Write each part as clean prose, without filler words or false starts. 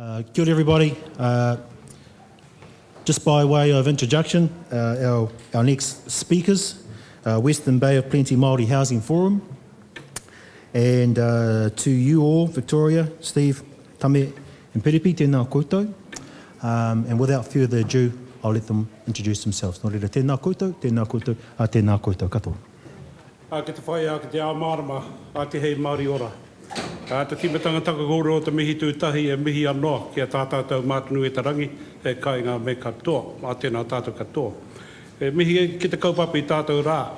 Kia ora everybody. Just by way of introduction, our next speakers, Western Bay of Plenty Māori Housing Forum, and to you all, Victoria, Steve, Tame and Piripi, tēnā koutou. And without further ado, I'll let them introduce themselves. Nō reira, tēnā koutou, tēnā koutou katoa. Ke te whai a ke te āmarama a te hei Māori ora. Te timatanga takagoro o te mihi tūtahi e mihi anō ki a tātātou mātunu e tarangi e kai ngā me katoa, a tēnā tātou katoa. E mihi ki te kaupapa i tātou rā.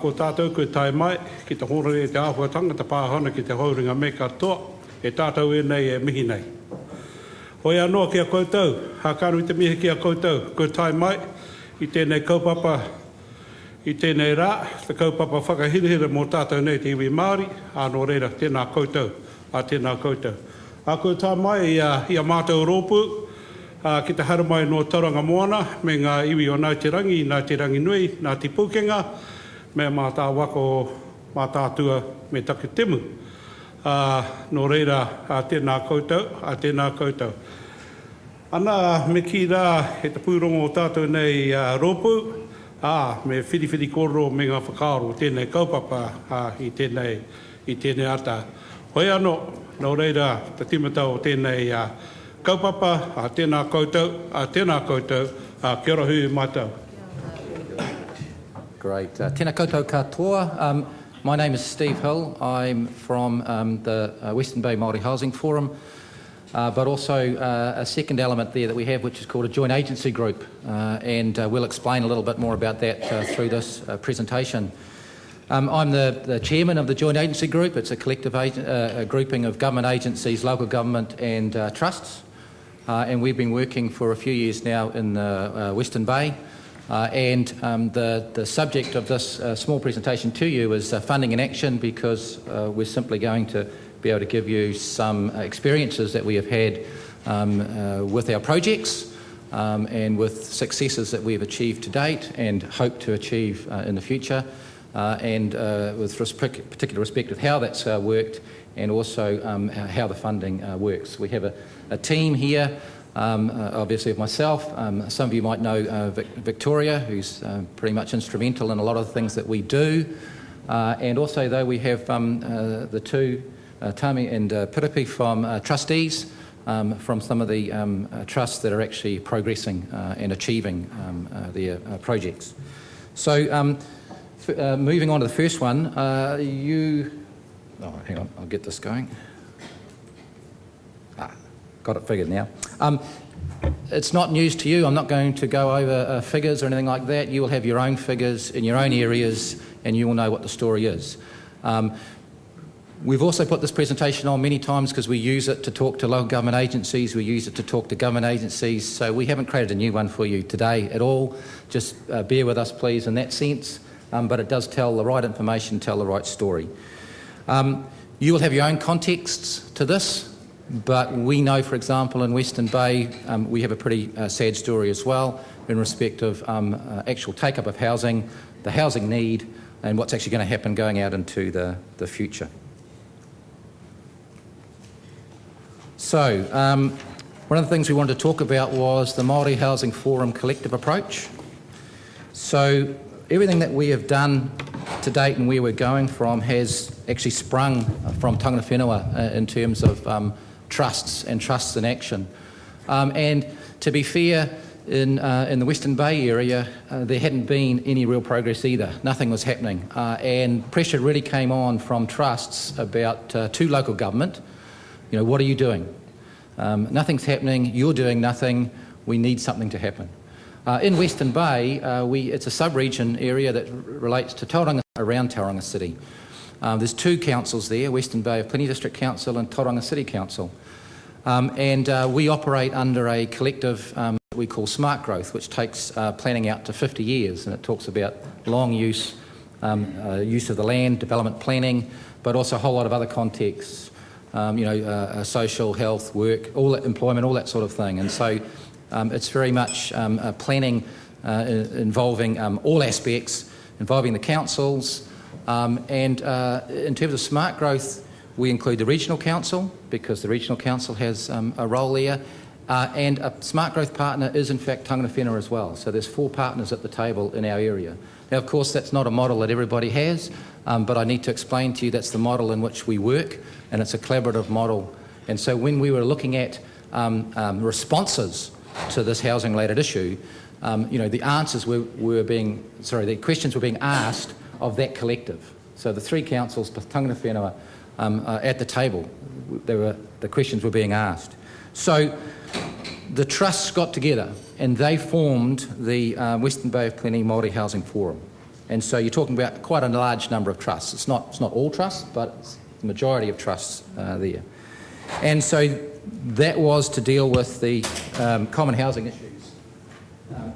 Ko tātou koe tai mai ki te hōrere e te āhuatanga, te pāhana ki te hauringa me katoa, e tātou e nei e mihi nei. Hoi anō ki a koutou, hākanu i te mihi ki a koutou, koe tai mai i tēnei kaupapa I tēnei rā, te kaupapa whakahirihira mō tātou nei te iwi Māori, anō reira, tēnā koutou, tēnā koutou. Koe tā mai i a mātou rōpū, ki te haramai no Tauranga Moana, me ngā iwi o Ngāi te rangi nui, ngā te pūkenga, me mā tā wako, mā tātua me take temu. Nō reira, tēnā koutou, Ana me ki rā, he te pūrongo o tātou nei rōpū, me whiriwhiri koro me ngā whakaaro tēnei kaupapa i tēnei ata. Hoi anō, nō reira, te timata o tēnei kaupapa, tēnā koutou, kia ora hui mātou. Great. Tēnā koutou katoa. My name is Steve Hill. I'm from the Western Bay Māori Housing Forum. But also a second element there that we have, which is called a joint agency group, and we'll explain a little bit more about that through this presentation. I'm the chairman of the joint agency group. It's a collective grouping of government agencies, local government and trusts, and we've been working for a few years now in the Western Bay. And the subject of this small presentation to you is funding in action, because we're simply going to be able to give you some experiences that we have had with our projects and with successes that we have achieved to date and hope to achieve in the future, and with particular respect of how that's worked and also how the funding works. We have a team here, obviously of myself. Some of you might know Victoria, who's pretty much instrumental in a lot of the things that we do, and also though we have the two Tame and Piripi from trustees from some of the trusts that are actually progressing and achieving their projects. So moving on to the first one, hang on, I'll get this going. Got it figured now. It's not news to you. I'm not going to go over figures or anything like that. You will have your own figures in your own areas and you will know what the story is. We've also put this presentation on many times because we use it to talk to local government agencies, we use it to talk to government agencies, so we haven't created a new one for you today at all. Just bear with us please in that sense, but it does tell the right information, tell the right story. You will have your own contexts to this, but we know, for example, in Western Bay, we have a pretty sad story as well in respect of actual take-up of housing, the housing need, and what's actually going to happen going out into the future. So, one of the things we wanted to talk about was the Māori Housing Forum collective approach. So, everything that we have done to date and where we're going from has actually sprung from tangata whenua in terms of trusts and trusts in action. And to be fair, in the Western Bay area, there hadn't been any real progress either. Nothing was happening. And pressure really came on from trusts about to local government. You know, what are you doing? Nothing's happening, you're doing nothing, we need something to happen. In Western Bay, it's a sub-region area that relates to Tauranga, around Tauranga City. There's two councils there, Western Bay of Plenty District Council and Tauranga City Council. And we operate under a collective that we call Smart Growth, which takes planning out to 50 years, and it talks about long use of the land, development planning, but also a whole lot of other contexts. Social, health, work, all that, employment, all that sort of thing. And so it's very much planning involving all aspects, involving the councils. And in terms of smart growth, We include the Regional Council, because the Regional Council has a role there, and a smart growth partner is in fact tangata whenua as well. So there's 4 partners at the table in our area. Now, of course, that's not a model that everybody has, but I need to explain to you that's the model in which we work, and it's a collaborative model. And so when we were looking at responses to this housing-related issue, the answers the questions were being asked of that collective. So the 3 councils, the tangata whenua, at the table, the questions were being asked. So the trusts got together and they formed the Western Bay of Plenty Māori Housing Forum. And so you're talking about quite a large number of trusts. It's not all trusts, but it's the majority of trusts there. And so that was to deal with the common housing issues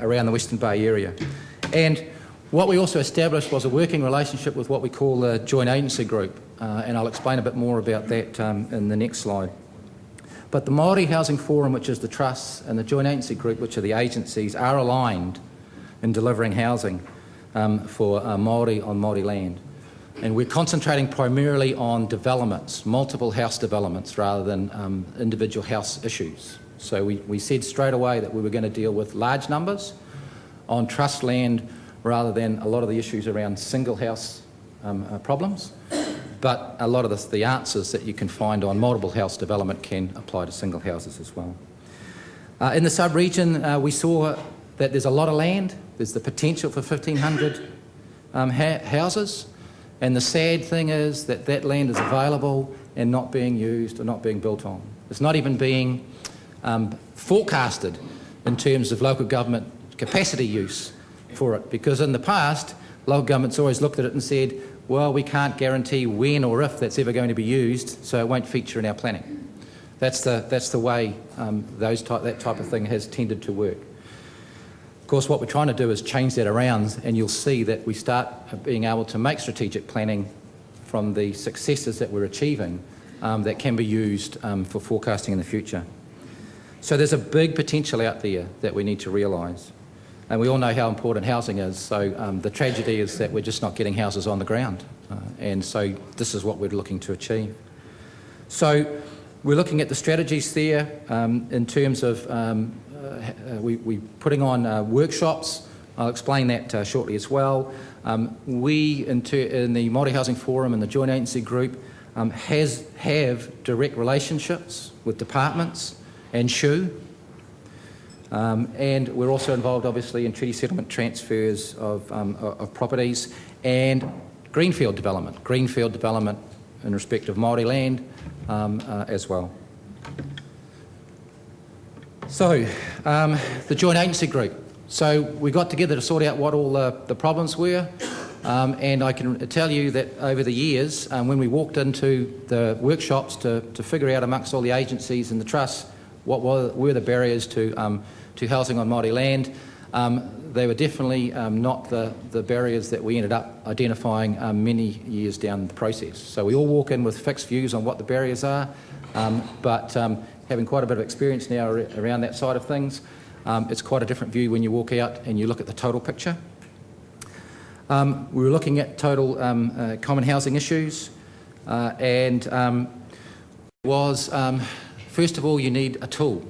around the Western Bay area. And what we also established was a working relationship with what we call the Joint Agency Group, and I'll explain a bit more about that in the next slide. But the Māori Housing Forum, which is the trusts, and the Joint Agency Group, which are the agencies, are aligned in delivering housing for Māori on Māori land. And we're concentrating primarily on developments, multiple house developments, rather than individual house issues. So we said straight away that we were going to deal with large numbers on trust land rather than a lot of the issues around single house problems. But a lot of the answers that you can find on multiple house development can apply to single houses as well. In the sub-region, we saw that there's a lot of land. There's the potential for 1,500 houses. And the sad thing is that that land is available and not being used or not being built on. It's not even being forecasted in terms of local government capacity use for it, because in the past, local government's always looked at it and said, well, we can't guarantee when or if that's ever going to be used, so it won't feature in our planning. That's the way that type of thing has tended to work. Of course, what we're trying to do is change that around, and you'll see that we start being able to make strategic planning from the successes that we're achieving that can be used for forecasting in the future. So there's a big potential out there that we need to realise. And we all know how important housing is, so the tragedy is that we're just not getting houses on the ground. And so this is what we're looking to achieve. So we're looking at the strategies there in terms of we're putting on workshops. I'll explain that shortly as well. We, in the Māori Housing Forum and the Joint Agency Group, have direct relationships with departments and SHU. And we're also involved, obviously, in treaty settlement transfers of properties and greenfield development in respect of Māori land as well. So, the Joint Agency Group. So we got together to sort out what all the problems were, and I can tell you that over the years, when we walked into the workshops to figure out amongst all the agencies and the trusts what were the barriers to housing on Māori land, they were definitely not the barriers that we ended up identifying many years down the process. So we all walk in with fixed views on what the barriers are, but having quite a bit of experience now around that side of things, it's quite a different view when you walk out and you look at the total picture. We were looking at total common housing issues, and first of all, you need a tool.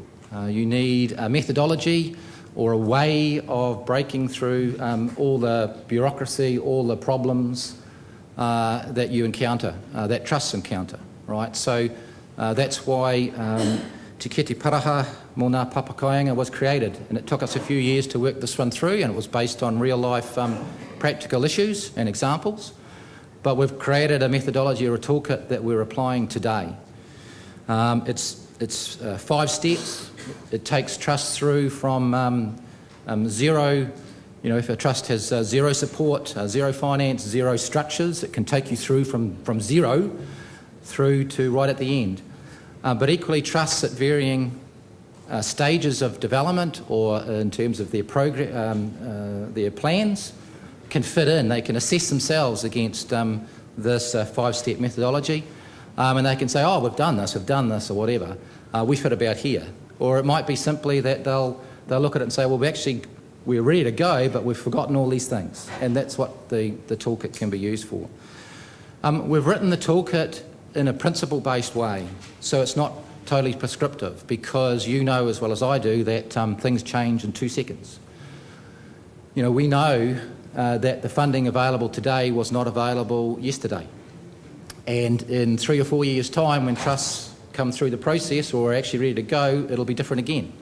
You need a methodology or a way of breaking through all the bureaucracy, all the problems that you encounter, that trusts encounter, right? So that's why Te Kete Paraha mō ngā papakāinga was created, and it took us a few years to work this one through, and it was based on real-life practical issues and examples. But we've created a methodology or a toolkit that we're applying today. It's 5 steps. It takes trusts through from zero, if a trust has zero support, zero finance, zero structures, it can take you through from zero through to right at the end. But equally, trusts at varying stages of development or in terms of their plans can fit in. They can assess themselves against this 5-step methodology, and they can say, oh, we've done this, or whatever. We fit about here. Or it might be simply that they'll look at it and say, well, we're ready to go, but we've forgotten all these things. And that's what the toolkit can be used for. We've written the toolkit in a principle-based way. So it's not totally prescriptive, because you know as well as I do that things change in 2 seconds. You know, we know that the funding available today was not available yesterday. And in 3 or 4 years' time, when trusts come through the process or are actually ready to go, it'll be different again.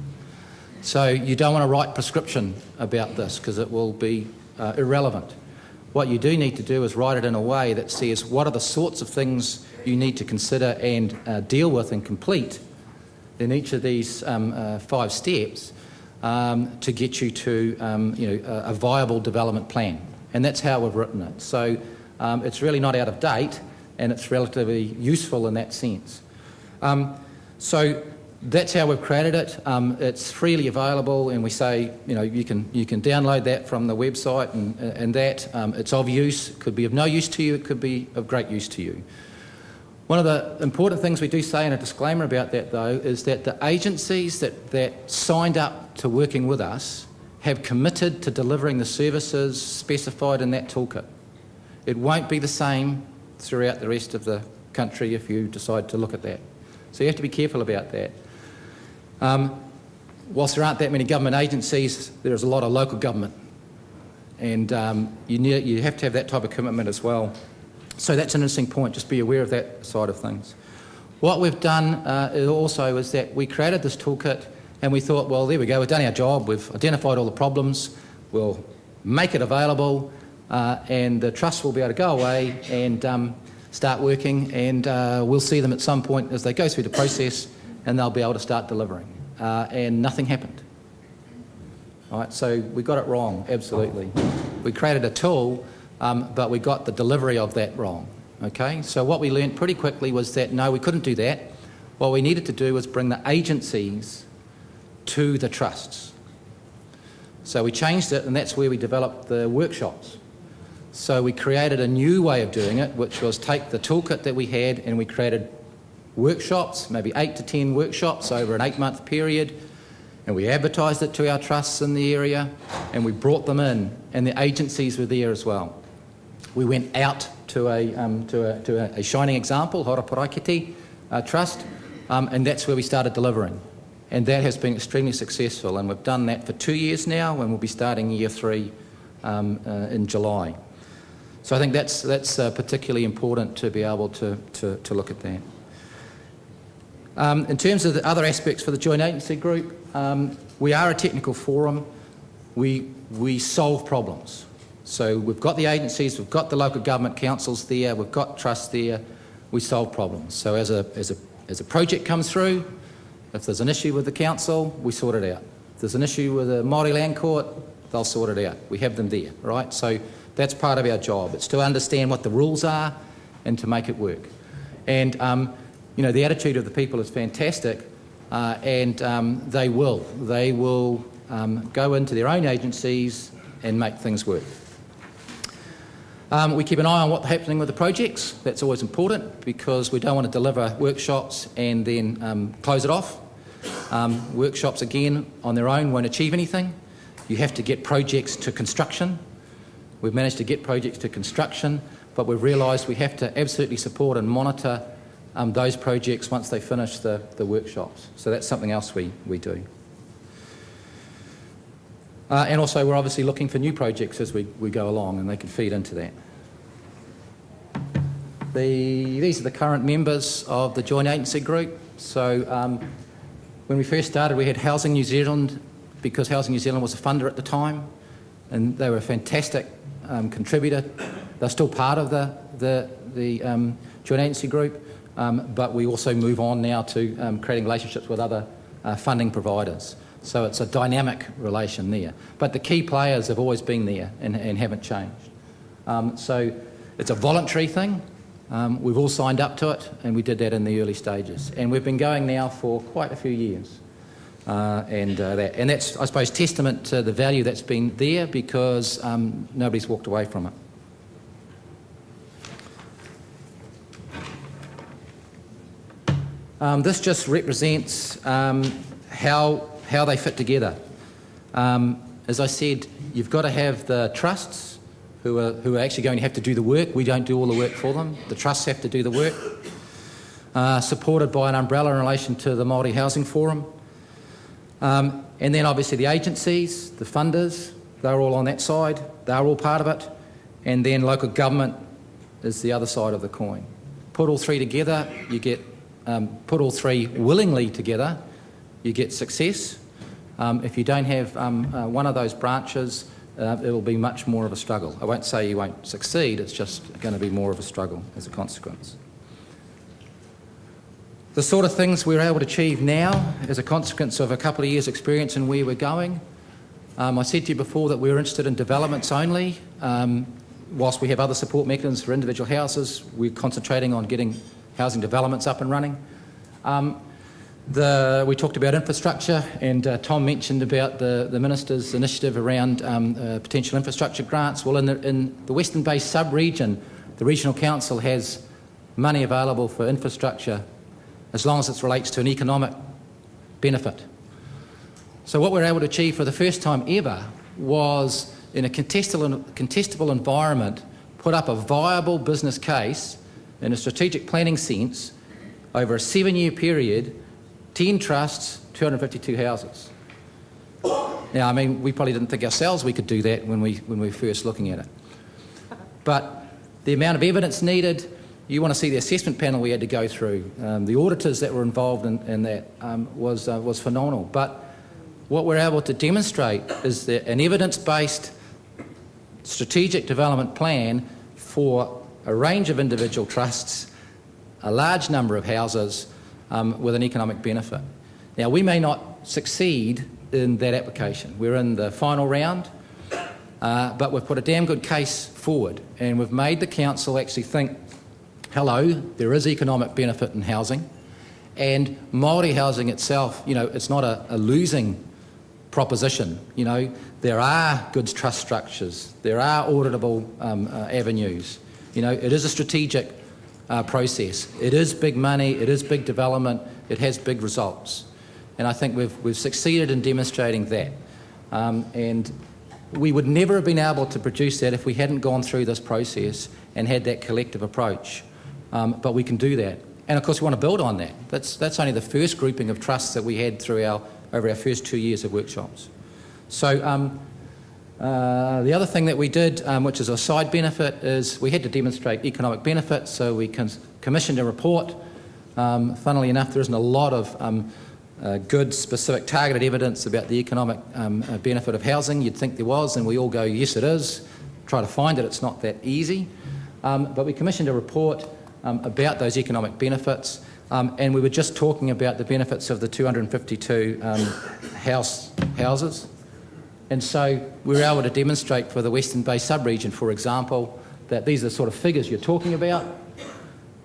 So you don't want to write prescription about this, because it will be irrelevant. What you do need to do is write it in a way that says what are the sorts of things you need to consider and deal with and complete in each of these 5 steps to get you to a viable development plan. And that's how we've written it. So it's really not out of date, and it's relatively useful in that sense. So that's how we've created it. It's freely available, and we say, you can download that from the website, and that it's of use. It could be of no use to you, it could be of great use to you. One of the important things we do say in a disclaimer about that, though, is that the agencies that signed up to working with us have committed to delivering the services specified in that toolkit. It won't be the same throughout the rest of the country if you decide to look at that. So you have to be careful about that. Whilst there aren't that many government agencies, there is a lot of local government, and you have to have that type of commitment as well. So that's an interesting point, just be aware of that side of things. What we've done also is that we created this toolkit, and we thought, well, there we go, we've done our job, we've identified all the problems, we'll make it available, and the trust will be able to go away and start working, and we'll see them at some point as they go through the process, and they'll be able to start delivering. And nothing happened. All right, so we got it wrong, absolutely. We created a tool, but we got the delivery of that wrong. Okay, so what we learned pretty quickly was that no, we couldn't do that. What we needed to do was bring the agencies to the trusts. So we changed it, and that's where we developed the workshops. So we created a new way of doing it, which was take the toolkit that we had, and we created workshops, maybe 8 to 10 workshops over an 8-month period, and we advertised it to our trusts in the area, and we brought them in, and the agencies were there as well. We went out to a shining example, Horaparakiti Trust, and that's where we started delivering. And that has been extremely successful, and we've done that for 2 years now, and we'll be starting year 3 in July. So I think that's particularly important to be able to look at that. In terms of the other aspects for the joint agency group, we are a technical forum. We solve problems. So we've got the agencies, we've got the local government councils there, we've got trusts there. We solve problems. So as a project comes through, if there's an issue with the council, we sort it out. If there's an issue with the Māori Land Court, they'll sort it out. We have them there, right? So that's part of our job. It's to understand what the rules are and to make it work. And the attitude of the people is fantastic, and they will go into their own agencies and make things work. We keep an eye on what's happening with the projects. That's always important, because we don't want to deliver workshops and then close it off. Workshops, again, on their own won't achieve anything. You have to get projects to construction. We've managed to get projects to construction, but we've realised we have to absolutely support and monitor those projects once they finish the workshops. So that's something else we do. And also we're obviously looking for new projects as we go along, and they can feed into that. These are the current members of the joint agency group. So when we first started, we had Housing New Zealand, because Housing New Zealand was a funder at the time, and they were a fantastic contributor. They're still part of the joint agency group. But we also move on now to creating relationships with other funding providers. So it's a dynamic relation there. But the key players have always been there and haven't changed. So it's a voluntary thing. We've all signed up to it, and we did that in the early stages. And we've been going now for quite a few years. And that's, I suppose, testament to the value that's been there, because nobody's walked away from it. This just represents how they fit together. As I said, you've got to have the trusts who are actually going to have to do the work. We don't do all the work for them. The trusts have to do the work. supported by an umbrella in relation to the Māori Housing Forum. And then obviously the agencies, the funders, they're all on that side, they're all part of it. And then local government is the other side of the coin. Put all three together, you get, put all three willingly together, you get success. If you don't have one of those branches, it'll be much more of a struggle. I won't say you won't succeed, it's just going to be more of a struggle as a consequence. The sort of things we're able to achieve now as a consequence of a couple of years' experience and where we're going. I said to you before that we're interested in developments only. Whilst we have other support mechanisms for individual houses, we're concentrating on getting housing developments up and running. We talked about infrastructure, and Tom mentioned about the Minister's initiative around potential infrastructure grants. Well, in the Western Bay sub-region, the Regional Council has money available for infrastructure as long as it relates to an economic benefit. So what we're able to achieve for the first time ever was, in a contestable environment, put up a viable business case in a strategic planning sense over a 7-year period, 10 trusts, 252 houses. Now, I mean, we probably didn't think ourselves we could do that when we were first looking at it. But the amount of evidence needed, you want to see the assessment panel we had to go through, the auditors that were involved in that was phenomenal. But what we're able to demonstrate is that an evidence-based strategic development plan for a range of individual trusts, a large number of houses, with an economic benefit. Now, we may not succeed in that application. We're in the final round, but we've put a damn good case forward, and we've made the council actually think, hello, there is economic benefit in housing, and Māori housing itself, you know, it's not a losing proposition. You know, there are goods trust structures, there are auditable avenues. You know, it is a strategic process. It is big money, it is big development, it has big results. And I think we've succeeded in demonstrating that. And we would never have been able to produce that if we hadn't gone through this process and had that collective approach. But we can do that. And of course we want to build on that. That's only the first grouping of trusts that we had through over our first 2 years of workshops. So the other thing that we did, which is a side benefit, is we had to demonstrate economic benefit, so we commissioned a report. Funnily enough, there isn't a lot of good, specific, targeted evidence about the economic benefit of housing. You'd think there was, and we all go, yes, it is. Try to find it, it's not that easy. But we commissioned a report about those economic benefits, and we were just talking about the benefits of the 252 houses. And so we were able to demonstrate for the Western Bay sub-region, for example, that these are the sort of figures you're talking about.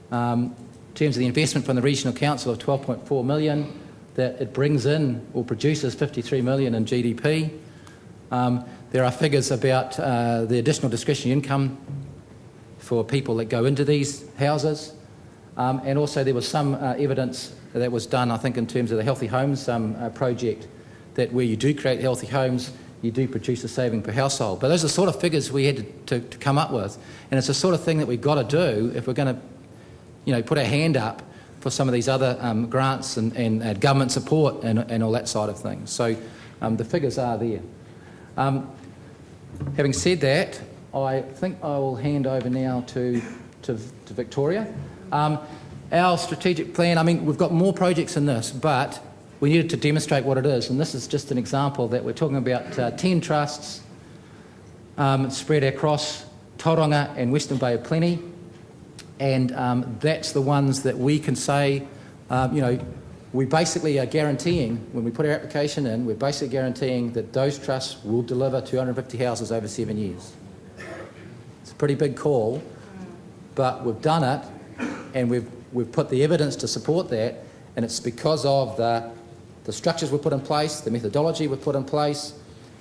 In terms of the investment from the Regional Council of 12.4 million, that it brings in or produces 53 million in GDP. There are figures about the additional discretionary income for people that go into these houses. And also there was some evidence that was done, I think, in terms of the Healthy Homes project, that where you do create healthy homes, you do produce a saving per household. But those are the sort of figures we had to come up with. And it's the sort of thing that we've got to do if we're going to, you know, put our hand up for some of these other grants and government support and all that side of things. So the figures are there. Having said that, I think I will hand over now to Victoria. Our strategic plan, I mean, we've got more projects in this, but we needed to demonstrate what it is, and this is just an example that we're talking about 10 trusts spread across Tauranga and Western Bay of Plenty, and that's the ones that we can say, you know, we basically are guaranteeing, when we put our application in, we're basically guaranteeing that those trusts will deliver 250 houses over 7 years. It's a pretty big call, but we've done it, and we've put the evidence to support that, and it's because of the structures we've put in place, the methodology we've put in place,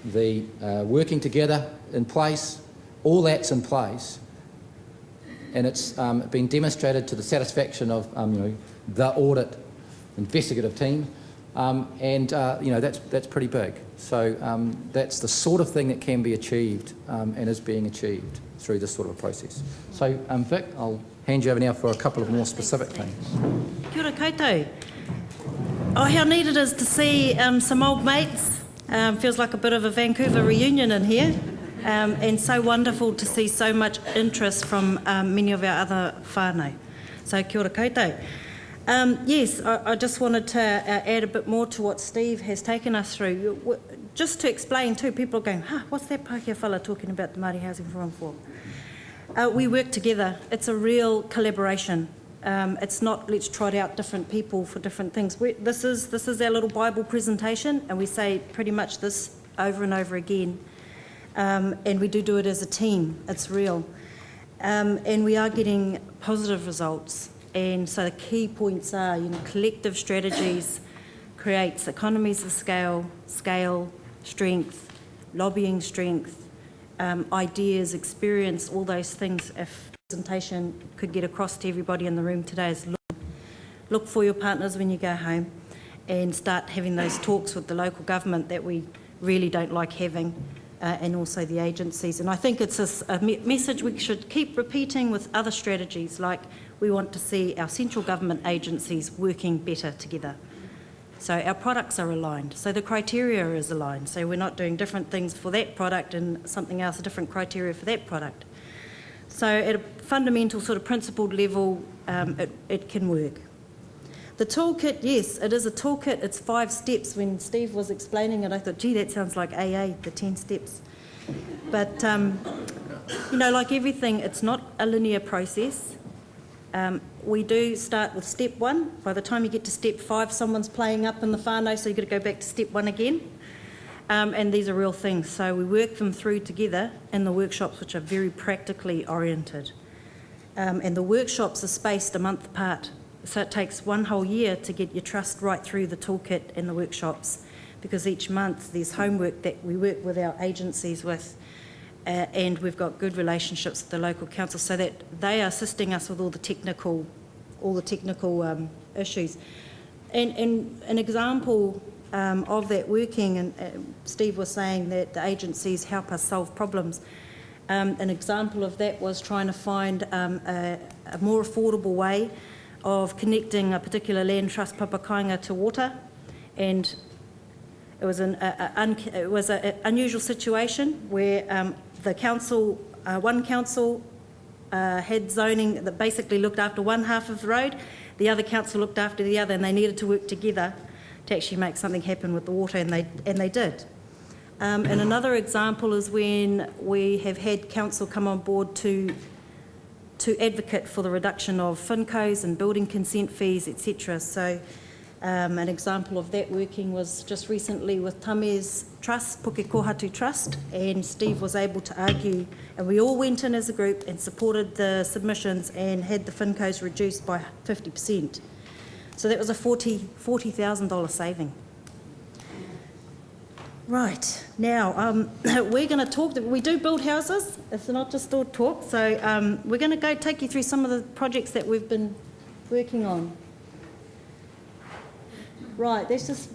the working together in place, all that's in place, and it's been demonstrated to the satisfaction of you know, the audit investigative team, and you know, that's pretty big. So that's the sort of thing that can be achieved and is being achieved through this sort of a process. So Vic, I'll hand you over now for a couple of more specific things. Kia ora koutou. Oh, how neat it is to see some old mates. Feels like a bit of a Vancouver reunion in here. And so wonderful to see so much interest from many of our other whānau. So kia ora koutou. Yes, I just wanted to add a bit more to what Steve has taken us through. Just to explain too, people are going, what's that Pākehā fella talking about the Māori Housing Forum for? We work together. It's a real collaboration. It's not let's trot out different people for different things. This is our little Bible presentation, and we say pretty much this over and over again. And we do it as a team. It's real. And we are getting positive results. And so the key points are, collective strategies creates economies of scale, strength, lobbying strength, ideas, experience, all those things. If presentation could get across to everybody in the room today is look for your partners when you go home and start having those talks with the local government that we really don't like having, and also the agencies. And I think it's a message we should keep repeating with other strategies, like we want to see our central government agencies working better together. So our products are aligned, so the criteria is aligned, so we're not doing different things for that product and something else, a different criteria for that product. So at a fundamental sort of principled level, it can work. The toolkit, yes, it is a toolkit. It's 5 steps. When Steve was explaining it, I thought, gee, that sounds like AA, the 10 steps. But, like everything, it's not a linear process. We do start with step 1. By the time you get to step 5, someone's playing up in the whānau, so you've got to go back to step 1 again. And these are real things. So we work them through together in the workshops, which are very practically oriented. And the workshops are spaced a month apart. So it takes 1 whole year to get your trust right through the toolkit and the workshops, because each month there's homework that we work with our agencies with, and we've got good relationships with the local council so that they are assisting us with all the technical issues. And an example of that working, and Steve was saying that the agencies help us solve problems. An example of that was trying to find a more affordable way of connecting a particular land trust papakainga to water, and it was an unusual situation where the council, one council had zoning that basically looked after one half of the road, the other council looked after the other, and they needed to work together to actually make something happen with the water, and they did. And another example is when we have had council come on board to advocate for the reduction of FINCOs and building consent fees, etc. So an example of that working was just recently with Tame's trust, Puke Kohatu Trust, and Steve was able to argue, and we all went in as a group and supported the submissions and had the FINCOs reduced by 50%. So that was a $40,000 saving. Right, now we're going to talk, we do build houses, it's not just all talk, so we're going to go take you through some of the projects that we've been working on. Right, that's just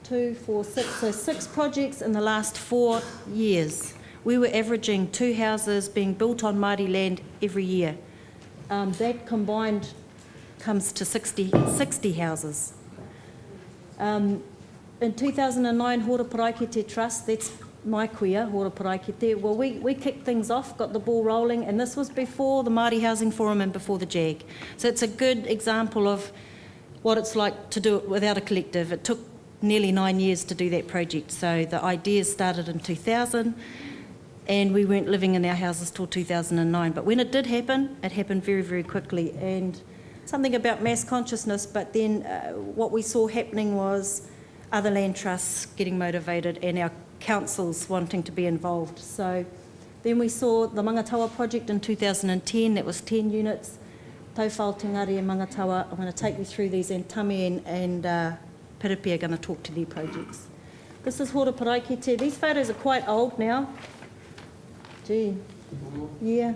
2, 4, 6, so 6 projects in the last 4 years. We were averaging 2 houses being built on Māori land every year. That combined comes to 60 houses. In 2009, Hora Paraikete Trust, that's my kuia, Hora Paraikete, well, we kicked things off, got the ball rolling, and this was before the Māori Housing Forum and before the JAG. So it's a good example of what it's like to do it without a collective. It took nearly 9 years to do that project. So the ideas started in 2000, and we weren't living in our houses till 2009. But when it did happen, it happened very, very quickly. And something about mass consciousness, but then what we saw happening was other land trusts getting motivated and our councils wanting to be involved. So then we saw the Mangatawa project in 2010, that was 10 units. Taufal Tenggari and Mangatawa, I'm going to take you through these, and Tame and Piripi are going to talk to their projects. This is Hora Paraikete. These photos are quite old now. Gee, yeah.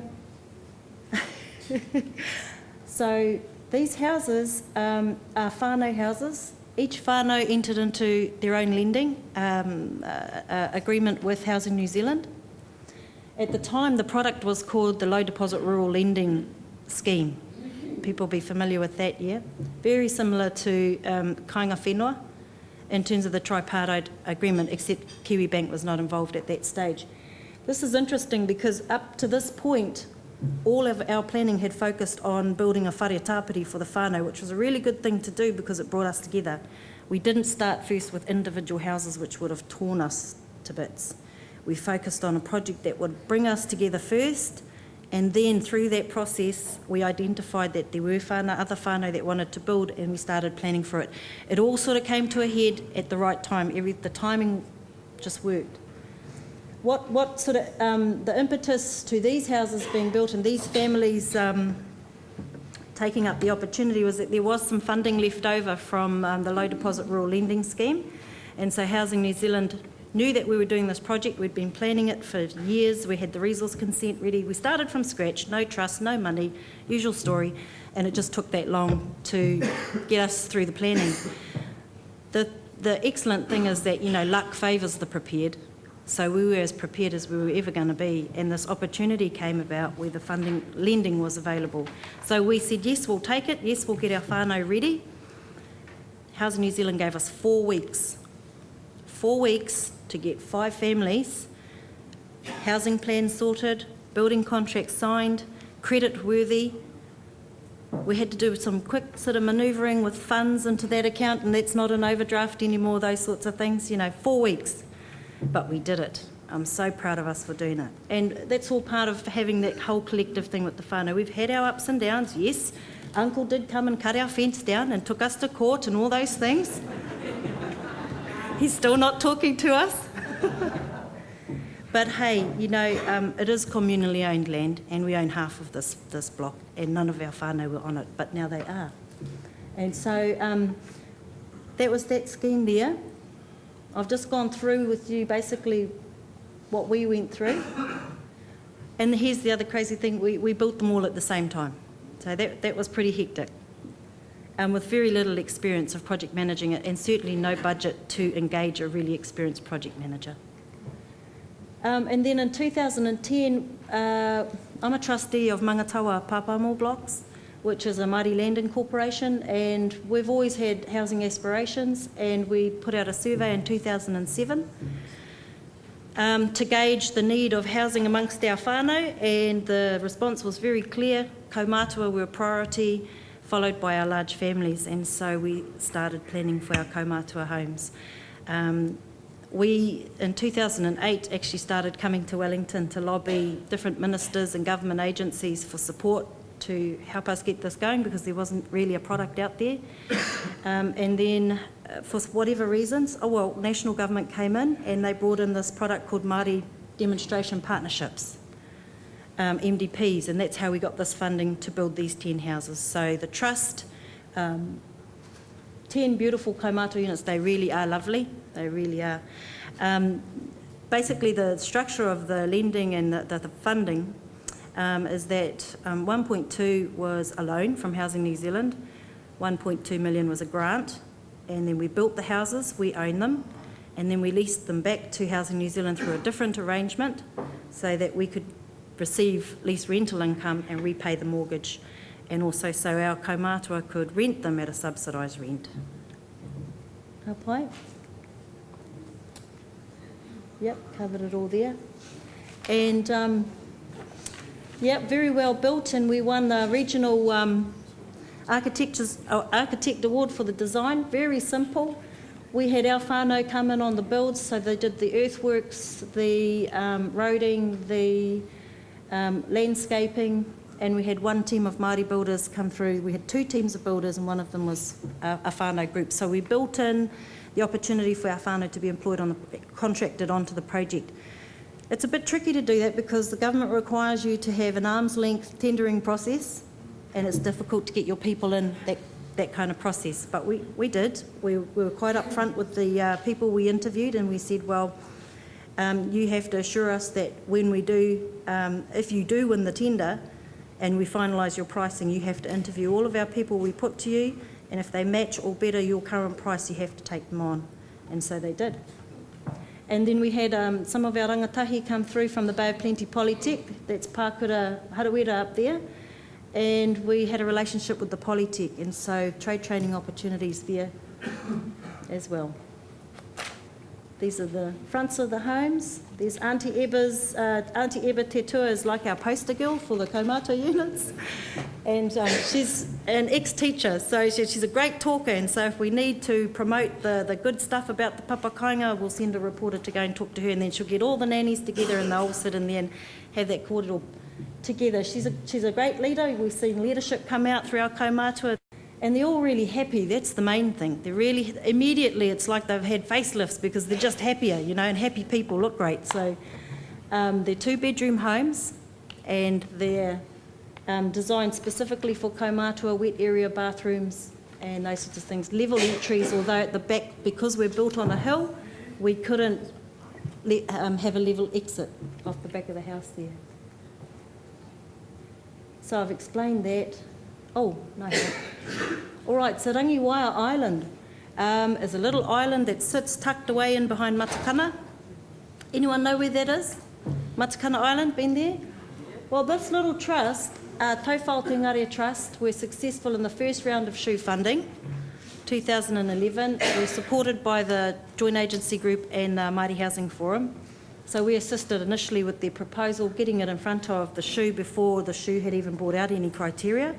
So these houses are whānau houses. Each whānau entered into their own lending agreement with Housing New Zealand. At the time, the product was called the Low Deposit Rural Lending Scheme. people will be familiar with that, yeah. Very similar to Kāinga Whenua in terms of the tripartite agreement, except Kiwi Bank was not involved at that stage. This is interesting because up to this point, all of our planning had focused on building a whare tāpiri for the whānau, which was a really good thing to do because it brought us together. We didn't start first with individual houses which would have torn us to bits. We focused on a project that would bring us together first, and then through that process we identified that there were other whānau that wanted to build, and we started planning for it. It all sort of came to a head at the right time. The timing just worked. What sort of the impetus to these houses being built and these families taking up the opportunity was that there was some funding left over from the Low Deposit Rural Lending Scheme, and so Housing New Zealand knew that we were doing this project. We'd been planning it for years. We had the resource consent ready. We started from scratch, no trust, no money, usual story, and it just took that long to get us through the planning. The excellent thing is that, you know, luck favours the prepared. So we were as prepared as we were ever going to be, and this opportunity came about where the lending was available. So we said, yes, we'll take it, yes, we'll get our whānau ready. Housing New Zealand gave us 4 weeks. 4 weeks to get 5 families, housing plans sorted, building contracts signed, credit worthy. We had to do some quick sort of manoeuvring with funds into that account, and that's not an overdraft anymore, those sorts of things, you know, 4 weeks. But we did it. I'm so proud of us for doing it. And that's all part of having that whole collective thing with the whānau. We've had our ups and downs, yes. Uncle did come and cut our fence down and took us to court and all those things. He's still not talking to us. But hey, you know, it is communally owned land, and we own half of this block, and none of our whānau were on it, but now they are. And so that was that scheme there. I've just gone through with you basically what we went through. And here's the other crazy thing, we built them all at the same time. So that was pretty hectic. With very little experience of project managing it, and certainly no budget to engage a really experienced project manager. And then in 2010, I'm a trustee of Mangatawa Papamu blocks, which is a Māori land incorporation, and we've always had housing aspirations, and we put out a survey in 2007 to gauge the need of housing amongst our whānau, and the response was very clear. Kaumātua were a priority, followed by our large families, and so we started planning for our kaumātua homes. We, in 2008, actually started coming to Wellington to lobby different ministers and government agencies for support to help us get this going, because there wasn't really a product out there. And then, for whatever reasons, national government came in and they brought in this product called Māori Demonstration Partnerships, MDPs, and that's how we got this funding to build these 10 houses. So the trust, 10 beautiful kaumātua units, they really are lovely, they really are. Basically, the structure of the lending and the funding is that 1.2 was a loan from Housing New Zealand, 1.2 million was a grant, and then we built the houses, we own them, and then we leased them back to Housing New Zealand through a different arrangement so that we could receive lease rental income and repay the mortgage, and also so our kaumātua could rent them at a subsidised rent. Yep, covered it all there. And yep, very well built, and we won the regional architect award for the design. Very simple. We had our whānau come in on the builds, so they did the earthworks, the roading, the landscaping, and we had one team of Māori builders come through. We had 2 teams of builders, and one of them was a whānau group. So we built in the opportunity for our whānau to be employed contracted onto the project. It's a bit tricky to do that because the government requires you to have an arm's length tendering process, and it's difficult to get your people in that kind of process. But we did. We were quite upfront with the people we interviewed, and we said, well, you have to assure us that when we do, if you do win the tender and we finalise your pricing, you have to interview all of our people we put to you, and if they match or better your current price, you have to take them on. And so they did. And then we had some of our rangatahi come through from the Bay of Plenty Polytech, that's Pākura Harawira up there, and we had a relationship with the Polytech, and so trade training opportunities there as well. These are the fronts of the homes. There's Auntie Eba's, Auntie Eba Tetua is like our poster girl for the kaumātua units. And she's an ex-teacher, so she's a great talker, and so if we need to promote the good stuff about the papakainga, we'll send a reporter to go and talk to her, and then she'll get all the nannies together and they'll all sit in there and have that kōrero together. She's a great leader. We've seen leadership come out through our kaumātua. And they're all really happy. That's the main thing. They're really, immediately it's like they've had facelifts because they're just happier, you know, and happy people look great. So they're 2-bedroom homes, and they're designed specifically for kaumātua, wet area bathrooms and those sorts of things. Level entries, although at the back, because we're built on a hill, we couldn't have a level exit off the back of the house there. So I've explained that. Oh, no. All right, so Rangiwaia Island is a little island that sits tucked away in behind Matakana. Anyone know where that is? Matakana Island, been there? Well, this little trust, Taufal Tenggari Trust, were successful in the first round of shoe funding, 2011. We're supported by the Joint Agency Group and the Māori Housing Forum. So we assisted initially with their proposal, getting it in front of the shoe before the shoe had even brought out any criteria.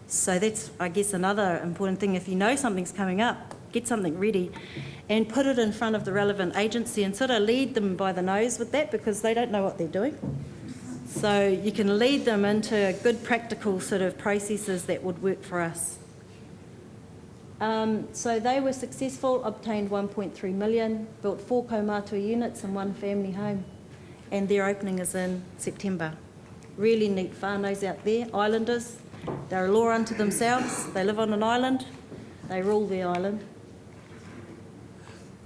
So that's, I guess, another important thing. If you know something's coming up, get something ready and put it in front of the relevant agency and sort of lead them by the nose with that, because they don't know what they're doing. So you can lead them into good practical sort of processes that would work for us. So they were successful, obtained 1.3 million, built 4 kaumātua units and 1 family home, and their opening is in September. Really neat whānaus out there, islanders. They're a law unto themselves. They live on an island. They rule the island.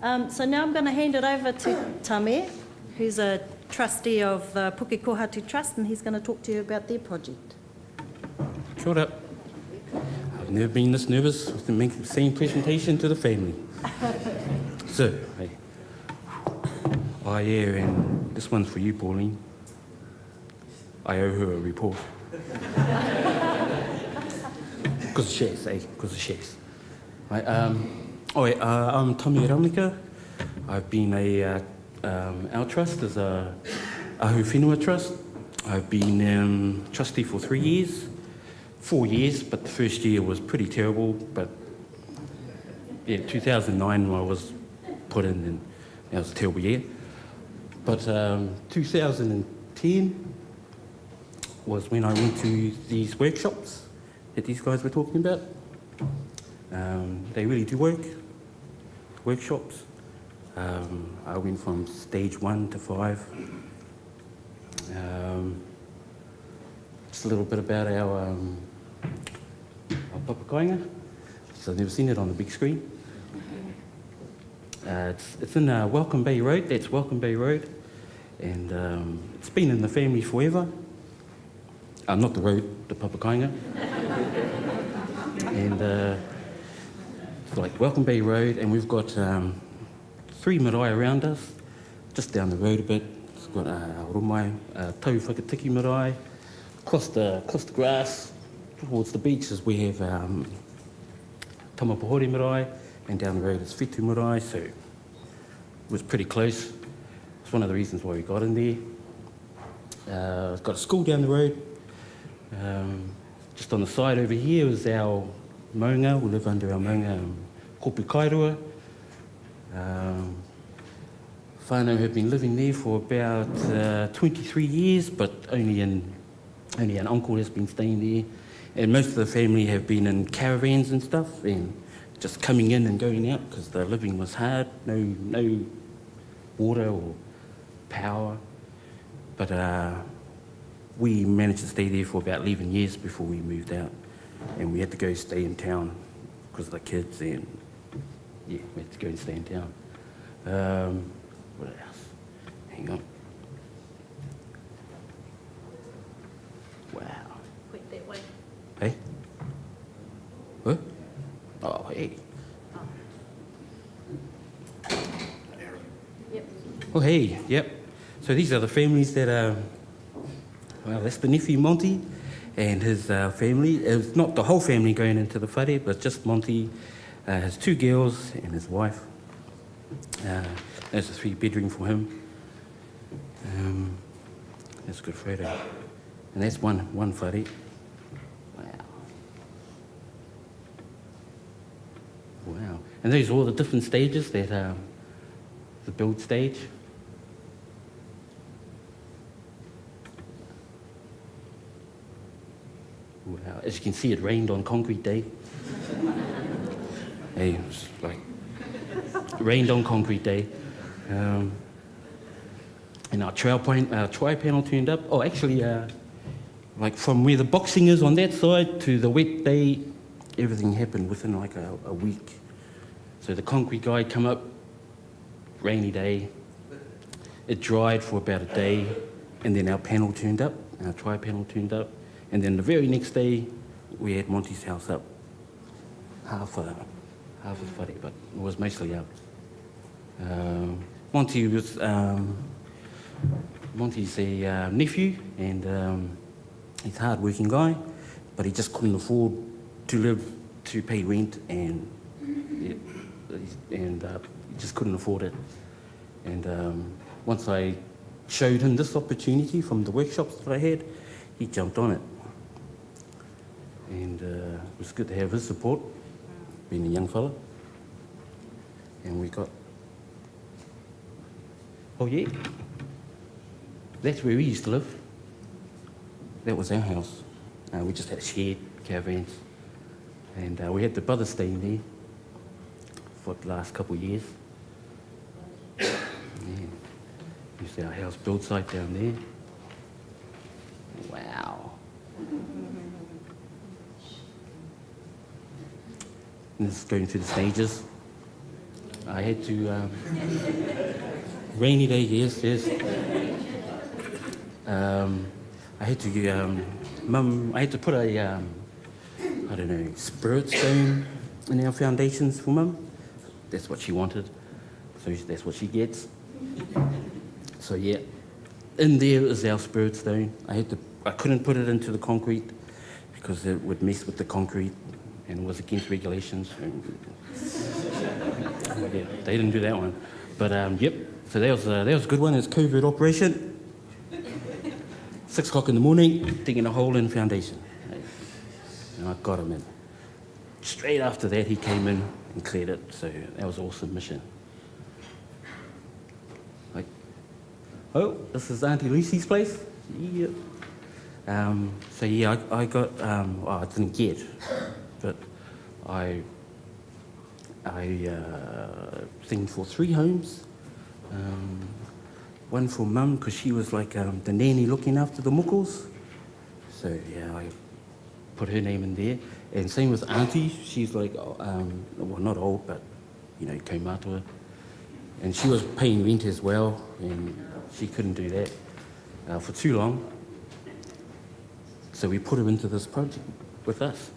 So now I'm going to hand it over to Tame, who's a trustee of the Puke Kohatu Trust, and he's going to talk to you about their project. Kia ora. I've never been this nervous to make the same presentation to the family. So, hey. And this one's for you, Pauline. I owe her a report. Because of shares, eh? Because of shares. Right, I'm Tame Rameka. I've been our trust is a Ahu Whenua Trust. I've been trustee for 3 years, 4 years, but the first year was pretty terrible. But yeah, 2009 I was put in, and that was a terrible year. But 2010 was when I went to these workshops that these guys were talking about. They really do work, workshops. I went from stage 1 to 5. Just a little bit about our papakainga. So I've never seen it on the big screen. It's in Welcome Bay Road. That's Welcome Bay Road, and it's been in the family forever. Not the road, the papakainga. And it's like Welcome Bay Road, and we've got 3 marae around us, just down the road a bit. It's got Romai, Tau Whakatiki marae. Across the grass towards the beaches we have Tamapahori marae, and down the road is Whitu marae, so it was pretty close. It's one of the reasons why we got in there. It's got a school down the road. Just on the side over here is our maunga. We live under our maunga, Hikairo. Whānau have been living there for about 23 years, but only an uncle has been staying there. And most of the family have been in caravans and stuff, and just coming in and going out because the living was hard, no water or power. But we managed to stay there for about 11 years before we moved out, and we had to go stay in town because of the kids, and yeah, we had to go and stay in town. What else? Hang on. Wow. Quick that way. Hey? What? Oh, hey. Yep. Oh, hey, yep. So these are the families that are, well, that's the nephew Monty, and his family. It was not the whole family going into the whare, but just Monty, his 2 girls and his wife. There's a 3-bedroom for him. That's a good photo. And that's one whare. Wow. And these are all the different stages that the build stage. Wow. As you can see, it rained on concrete day. Hey, it was like rained on concrete day. And our tri-panel turned up. Oh, actually, like from where the boxing is on that side to the wet day, everything happened within like a week. So the concrete guy come up, rainy day. It dried for about a day, and then our panel turned up, our tri-panel turned up, and then the very next day, we had Monty's house up. Half of whare, but it was mostly up. Monty's a nephew, and he's a hard-working guy, but he just couldn't afford to pay rent, and he just couldn't afford it. And once I showed him this opportunity from the workshops that I had, he jumped on it. And it was good to have his support, being a young fella. And we got, oh yeah, that's where we used to live. That was our house. We just had a shed, caravans, and we had the brothers staying there for the last couple of years. Yeah. You see our house build site down there. Wow. And this is going through the stages. I had to, rainy day, yes. I had to put a, I don't know, spirit stone in our foundations for Mum. That's what she wanted, so that's what she gets. So yeah, in there is our spirit stone. I couldn't put it into the concrete because it would mess with the concrete and it was against regulations. Yeah, they didn't do that one. But yep, so that was a good one. It's a covert operation. 6 o'clock in the morning, digging a hole in the foundation. And I got him in. Straight after that, he came in and cleared it. So that was an awesome mission. Like, oh, this is Auntie Lucy's place. Yeah. So yeah, I got. Well, I didn't get, but I thinged for 3 homes. One for Mum, because she was like the nanny looking after the muckles. So yeah, I put her name in there. And same with Auntie, she's like, well, not old, but, you know, kaumātua. And she was paying rent as well, and she couldn't do that for too long. So we put her into this project with us.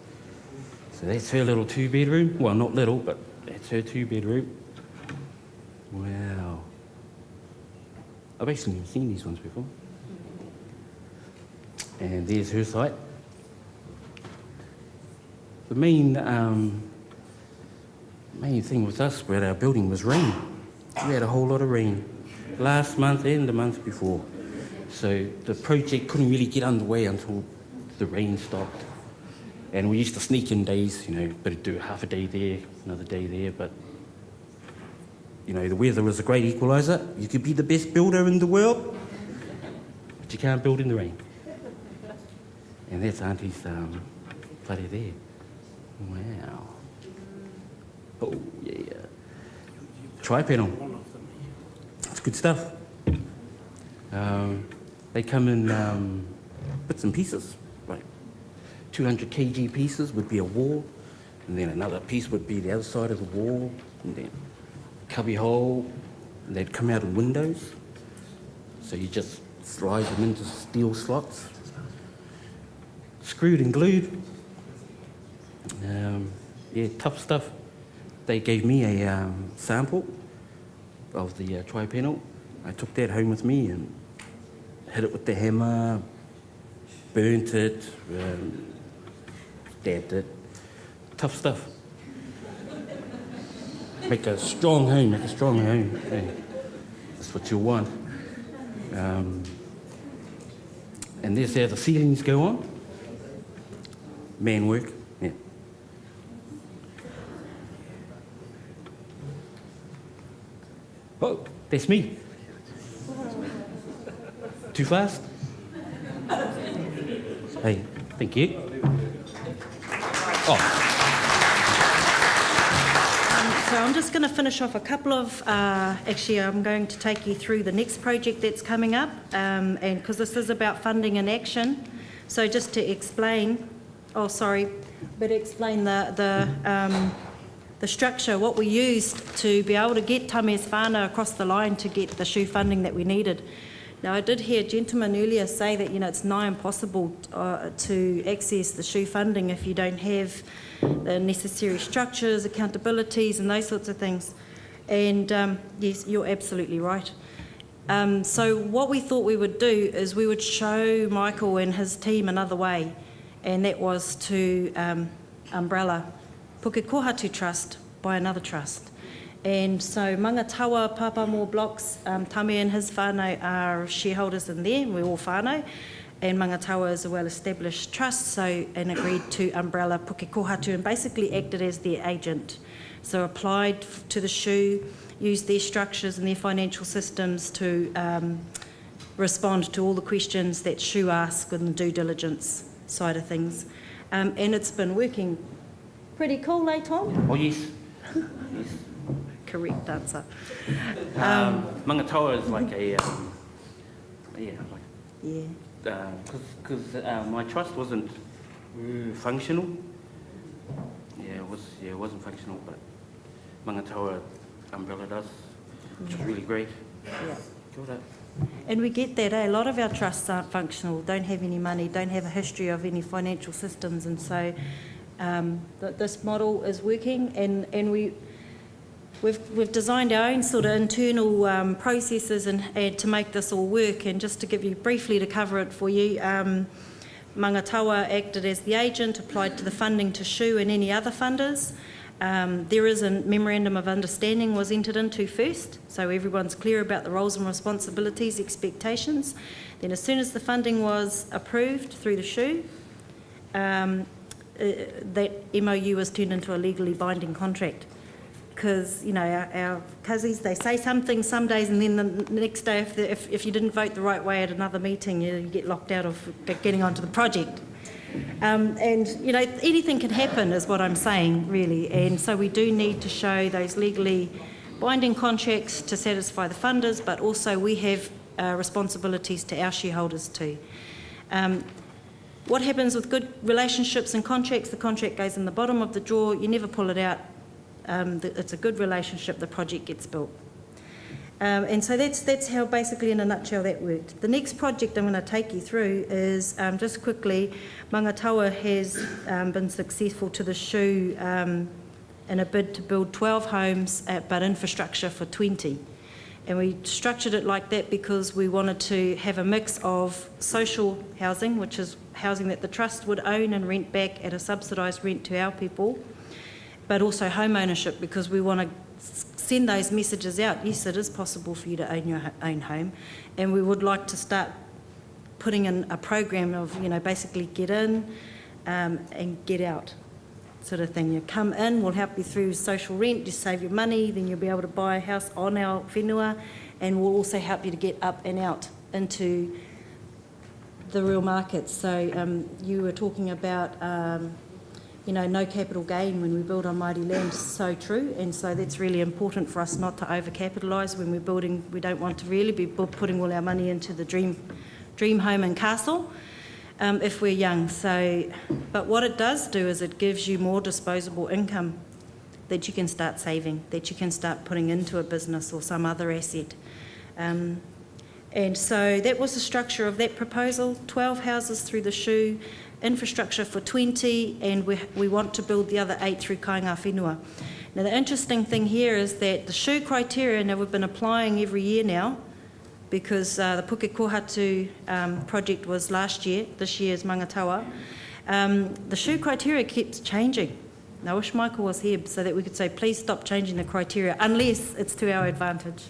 So that's her little 2-bedroom. Well, not little, but that's her 2-bedroom. Wow. I've actually never seen these ones before. And there's her site. The main thing with us with our building was rain. We had a whole lot of rain last month and the month before. So the project couldn't really get underway until the rain stopped. And we used to sneak in days, you know, but do half a day there, another day there, but you know, the weather was a great equaliser. You could be the best builder in the world, but you can't build in the rain. And that's Auntie's whare there. Wow. Oh, yeah. Tri-panel. It's good stuff. They come in bits and pieces. Like 200 kg pieces would be a wall, and then another piece would be the other side of the wall, and then cubby hole, and they'd come out of windows. So you just slide them into steel slots, screwed and glued. Yeah, tough stuff. They gave me a sample of the tri-panel. I took that home with me and hit it with the hammer, burnt it, stabbed it. Tough stuff. Make a strong home. Okay. That's what you want. And there's how the ceilings go on. Man work. Yeah. Oh, that's me. Too fast? Hey, thank you. Oh. So I'm just going to finish off a couple of, actually I'm going to take you through the next project that's coming up, and because this is about funding and action. So just to explain, explain the structure, what we used to be able to get Tame's whānau across the line to get the shoe funding that we needed. Now I did hear a gentleman earlier say that, it's nigh impossible to access the shoe funding if you don't have the necessary structures, accountabilities and those sorts of things. And yes, you're absolutely right. So what we thought we would do is we would show Michael and his team another way, and that was to umbrella Takatapu Trust by another trust. And so Mangatawa, Papamu blocks, Tame and his whānau are shareholders in there, we're all whānau, and Mangatawa is a well-established trust, and agreed to umbrella Takatapu and basically acted as their agent. So applied to the shoe, used their structures and their financial systems to respond to all the questions that shoe asks in the due diligence side of things. And it's been working pretty cool, eh, Tom? Oh, yes. Yes. Correct answer. Mangatawa is like a, because my trust wasn't functional. It wasn't functional, but Mangatawa umbrella does, which is really great. Yeah. Kia ora. And we get that, eh? A lot of our trusts aren't functional, don't have any money, don't have a history of any financial systems, and so this model is working, and we've designed our own sort of internal processes and to make this all work. And just to give you briefly to cover it for you, Mangatawa acted as the agent, applied to the funding to SHU and any other funders. There is a memorandum of understanding was entered into first, so everyone's clear about the roles and responsibilities, expectations. Then as soon as the funding was approved through the SHU, that MOU was turned into a legally binding contract. Because, our cousins, they say something some days, and then the next day, if you didn't vote the right way at another meeting, you get locked out of getting onto the project. And, anything can happen is what I'm saying, really. And so we do need to show those legally binding contracts to satisfy the funders, but also we have responsibilities to our shareholders too. What happens with good relationships and contracts? The contract goes in the bottom of the drawer, you never pull it out. It's a good relationship, the project gets built. And so that's how basically in a nutshell that worked. The next project I'm going to take you through is, just quickly, Mangatawa has been successful to the SHU in a bid to build 12 homes but infrastructure for 20. And we structured it like that because we wanted to have a mix of social housing, which is housing that the trust would own and rent back at a subsidised rent to our people, but also home ownership, because we want to send those messages out. Yes, it is possible for you to own your own home, and we would like to start putting in a program of, basically get in and get out sort of thing. You come in, we'll help you through social rent, you save your money, then you'll be able to buy a house on our whenua, and we'll also help you to get up and out into the real market. So you were talking about no capital gain when we build on Māori land, so true, and so that's really important for us not to overcapitalise when we're building. We don't want to really be putting all our money into the dream home and castle if we're young. So, but what it does do is it gives you more disposable income that you can start saving, that you can start putting into a business or some other asset. And so that was the structure of that proposal, 12 houses through the SHU, infrastructure for 20, and we want to build the other 8 through Kāinga Whenua. Now the interesting thing here is that the SHU criteria, now we've been applying every year now, because the Puke Kohatu project was last year, this year's Mangatawa. The shoe criteria keeps changing. Now, I wish Michael was here so that we could say, please stop changing the criteria, unless it's to our advantage.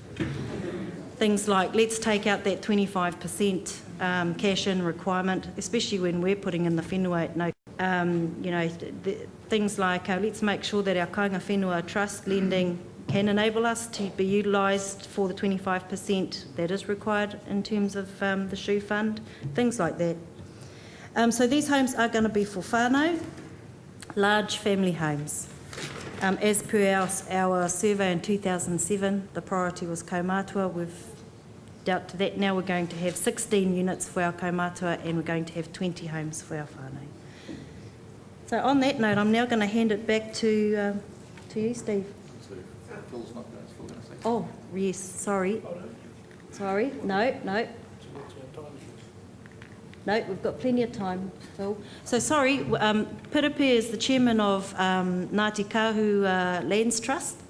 Things like, let's take out that 25% cash-in requirement, especially when we're putting in the whenua at no. Things like, let's make sure that our Kāinga Whenua Trust lending can enable us to be utilised for the 25% that is required in terms of the shoe fund, things like that. So these homes are going to be for whānau, large family homes. As per our survey in 2007, the priority was kaumātua. We've dealt to that. Now we're going to have 16 units for our kaumātua and we're going to have 20 homes for our whānau. So on that note, I'm now going to hand it back to you, Steve. Oh, yes, sorry. No, we've got plenty of time, Phil. So sorry, Piripi is the chairman of Ngāti Kahu Lands Trust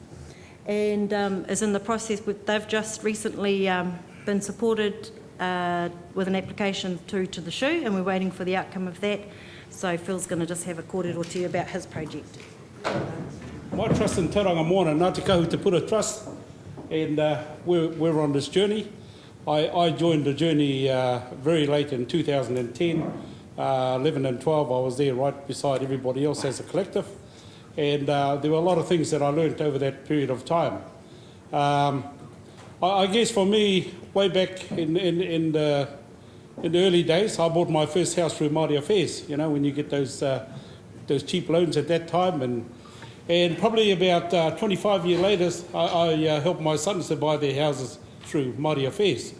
and is in the process. They've just recently been supported with an application through to the shoe and we're waiting for the outcome of that. So Phil's going to just have a kōrero to you about his project. My trust in Tauranga Moana, Ngāti Kahu Te Pura Trust, and we're on this journey. I joined the journey very late in 2010, 11 and 12. I was there right beside everybody else as a collective, and there were a lot of things that I learnt over that period of time. I guess for me, way back in the early days, I bought my first house through Māori Affairs. You know, when you get those cheap loans at that time, and probably about 25 years later, I helped my sons to buy their houses through Māori Affairs.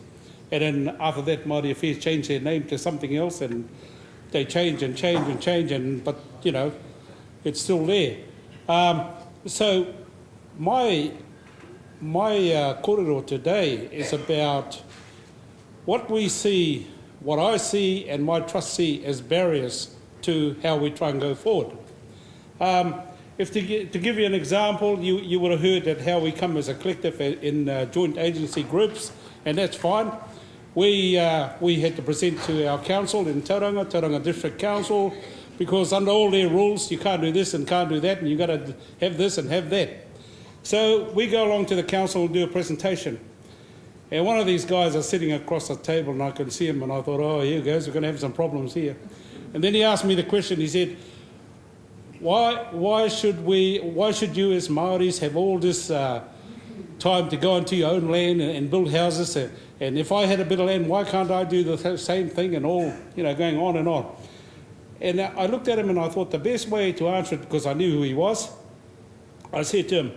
And then after that, Māori Affairs changed their name to something else, and they change, but, you know, it's still there. So my kōrero today is about what we see, what I see and my trust see as barriers to how we try and go forward. To give you an example, you would have heard that how we come as a collective in joint agency groups, and that's fine. We had to present to our council in Tauranga District Council, because under all their rules, you can't do this and can't do that, and you've got to have this and have that. So we go along to the council and do a presentation. And one of these guys is sitting across the table, and I can see him, and I thought, oh, here goes, we're going to have some problems here. And then he asked me the question, he said, Why should you as Māoris have all this time to go into your own land and build houses? And if I had a bit of land, why can't I do the same thing? And all, you know, going on and on. And I looked at him and I thought the best way to answer it, because I knew who he was, I said to him,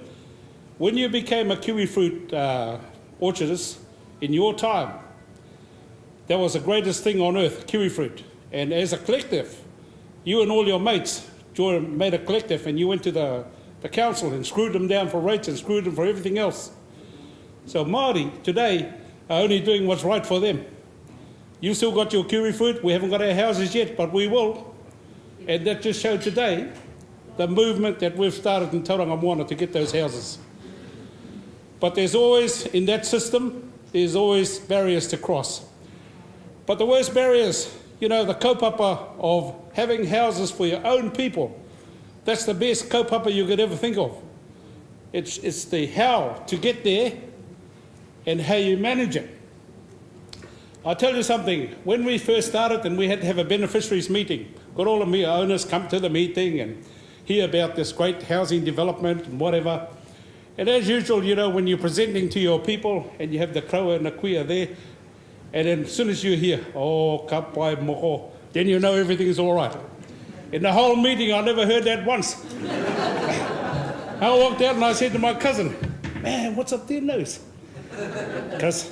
when you became a kiwi fruit orchardist in your time, that was the greatest thing on earth, kiwi fruit. And as a collective, you and all your mates made a collective, and you went to the council and screwed them down for rates and screwed them for everything else. So Māori today are only doing what's right for them. You still got your kiwi fruit. We haven't got our houses yet, but we will. And that just showed today the movement that we've started in Tauranga Moana to get those houses. But there's always, in that system, there's always barriers to cross. But the worst barriers, you know, the kaupapa of having houses for your own people, that's the best kaupapa you could ever think of. It's the how to get there and how you manage it. I'll tell you something, when we first started and we had to have a beneficiaries meeting, got all the owners come to the meeting and hear about this great housing development and whatever. And as usual, you know, when you're presenting to your people and you have the crow and the kuia there, and then as soon as you hear, oh, ka pai moko, then you know everything's all right. In the whole meeting, I never heard that once. I walked out and I said to my cousin, man, what's up their nose? Cuz,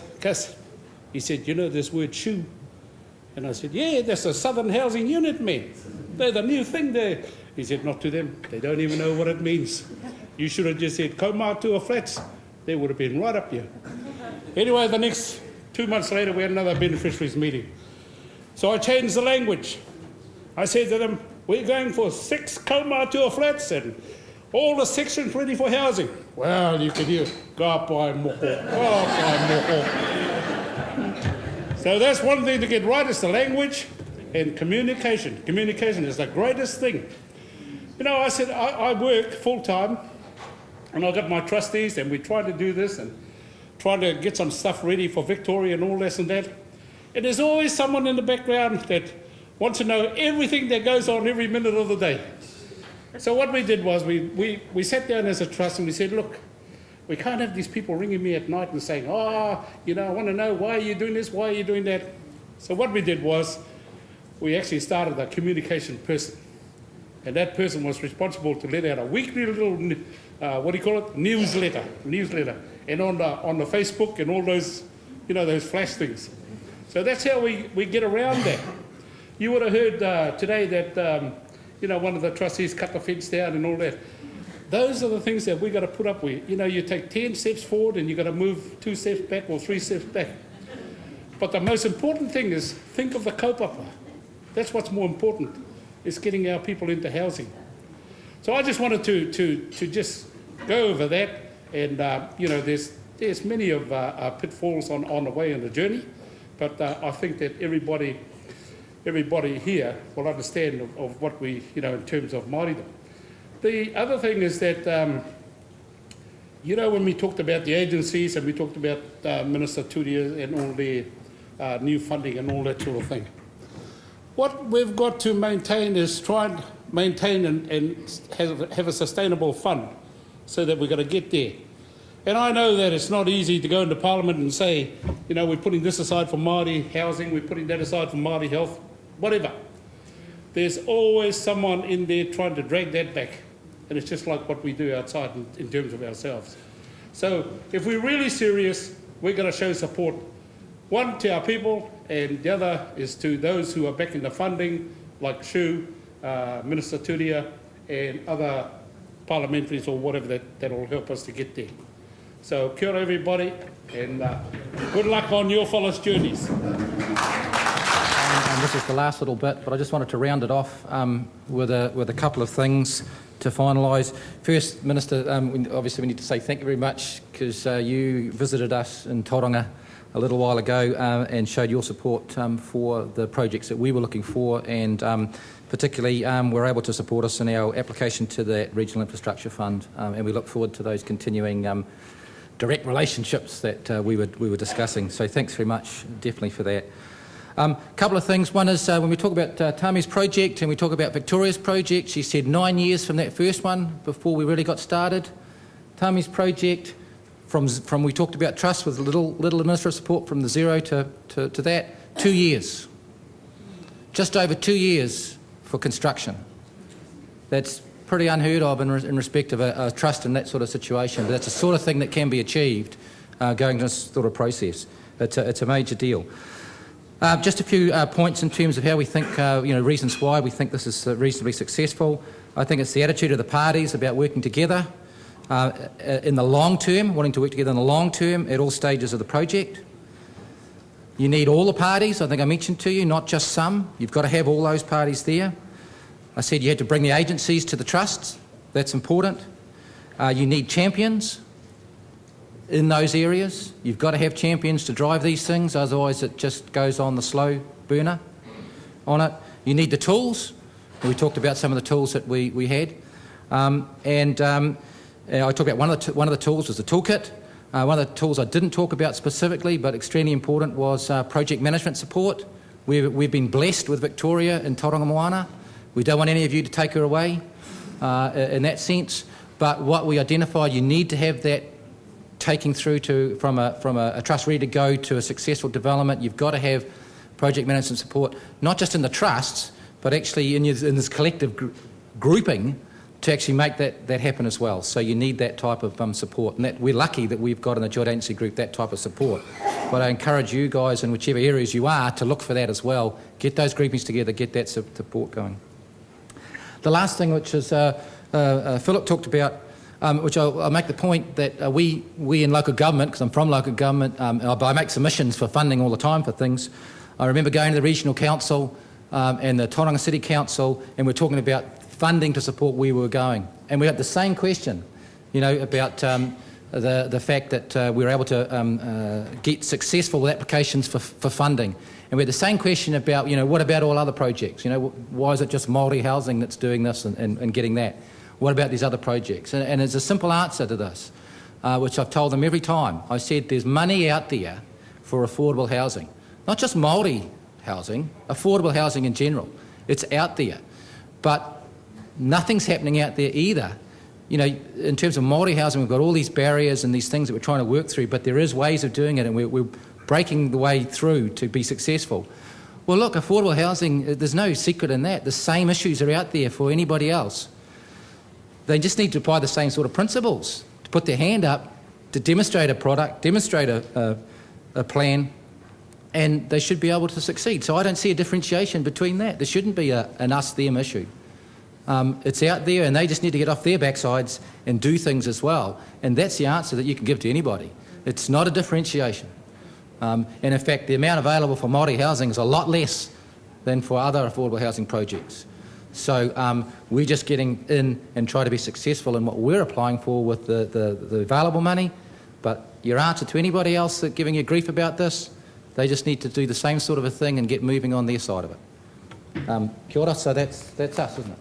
he said, you know this word shoe? And I said, yeah, that's a Southern Housing Unit, man. They're the new thing there. He said, not to them. They don't even know what it means. You should have just said, kaumātua flats. They would have been right up here. Anyway, the next 2 months later, we had another beneficiaries meeting. So I changed the language. I said to them, we're going for 6 kaumātua flats and all the sections ready for housing. Well, you could hear, ka pai moko, ka pai moko. So that's one thing to get right, is the language and communication. Communication is the greatest thing. You know, I said I work full-time, and I've got my trustees, and we try to do this and try to get some stuff ready for Victoria and all this and that. And there's always someone in the background that wants to know everything that goes on every minute of the day. So what we did was we sat down as a trust and we said, look, we can't have these people ringing me at night and saying, oh, you know, I want to know, why are you doing this, why are you doing that? So what we did was we actually started a communication person. And that person was responsible to let out a weekly little, newsletter. And on the Facebook and all those, you know, those flash things. So that's how we get around that. You would have heard today that, you know, one of the trustees cut the fence down and all that. Those are the things that we've got to put up with. You know, you take 10 steps forward and you've got to move 2 steps back or 3 steps back. But the most important thing is think of the kaupapa. That's what's more important, is getting our people into housing. So I just wanted to just go over that. And, you know, there's many of pitfalls on the way in the journey. But I think that everybody here will understand of what we, you know, in terms of Māoridom. The other thing is that, you know, when we talked about the agencies and we talked about Minister Turia and all their new funding and all that sort of thing, what we've got to maintain is try and maintain and have a sustainable fund so that we're going to get there. And I know that it's not easy to go into Parliament and say, you know, we're putting this aside for Māori housing, we're putting that aside for Māori health, whatever. There's always someone in there trying to drag that back. And it's just like what we do outside in terms of ourselves. So if we're really serious, we're going to show support, one, to our people, and the other is to those who are backing the funding, like Shu, Minister Turia, and other parliamentaries or whatever that will help us to get there. So kia ora everybody, and good luck on your fellows' journeys. And this is the last little bit, but I just wanted to round it off with a couple of things to finalise. First, Minister, obviously we need to say thank you very much, because you visited us in Tauranga a little while ago and showed your support for the projects that we were looking for, and particularly were able to support us in our application to the Regional Infrastructure Fund, and we look forward to those continuing direct relationships that we were discussing. So thanks very much, definitely, for that. Couple of things. One is when we talk about Tame's project and we talk about Victoria's project, she said 9 years from that first one before we really got started. Tame's project, from we talked about trust with little administrative support from the zero to that, 2 years. Just over 2 years for construction. That's pretty unheard of in respect of a trust in that sort of situation, but that's the sort of thing that can be achieved going through this sort of process. It's a major deal. Just a few points in terms of how we think, reasons why we think this is reasonably successful. I think it's the attitude of the parties about working together in the long term, wanting to work together in the long term at all stages of the project. You need all the parties, I think I mentioned to you, not just some. You've got to have all those parties there. I said you had to bring the agencies to the trusts. That's important. You need champions in those areas. You've got to have champions to drive these things, otherwise it just goes on the slow burner on it. You need the tools. We talked about some of the tools that we had. I talked about one of the tools was the toolkit. One of the tools I didn't talk about specifically, but extremely important, was project management support. We've been blessed with Victoria in Tauranga Moana. We don't want any of you to take her away in that sense, but what we identified, you need to have that taking through to from a trust ready to go to a successful development. You've got to have project management support, not just in the trusts, but actually in this collective grouping to actually make that happen as well. So you need that type of support, and we're lucky that we've got in the joint agency group that type of support. But I encourage you guys in whichever areas you are to look for that as well. Get those groupings together, get that support going. The last thing, which is Philip talked about, which I'll make the point that we in local government, because I'm from local government, I make submissions for funding all the time for things. I remember going to the Regional Council and the Tauranga City Council, and we're talking about funding to support where we were going. And we had the same question, about the fact that we're able to get successful applications for funding. And we had the same question about, what about all other projects? Why is it just Māori housing that's doing this and getting that? What about these other projects? And there's a simple answer to this, which I've told them every time. I said there's money out there for affordable housing. Not just Māori housing, affordable housing in general. It's out there. But nothing's happening out there either. In terms of Māori housing, we've got all these barriers and these things that we're trying to work through, but there is ways of doing it, and we're breaking the way through to be successful. Well, look, affordable housing, there's no secret in that. The same issues are out there for anybody else. They just need to apply the same sort of principles, to put their hand up, to demonstrate a product, demonstrate a plan, and they should be able to succeed. So I don't see a differentiation between that. There shouldn't be an us-them issue. It's out there, and they just need to get off their backsides and do things as well. And that's the answer that you can give to anybody. It's not a differentiation. And in fact, the amount available for Māori housing is a lot less than for other affordable housing projects. So we're just getting in and try to be successful in what we're applying for with the available money. But your answer to anybody else that giving you grief about this, they just need to do the same sort of a thing and get moving on their side of it. Kia ora, so that's us, isn't it?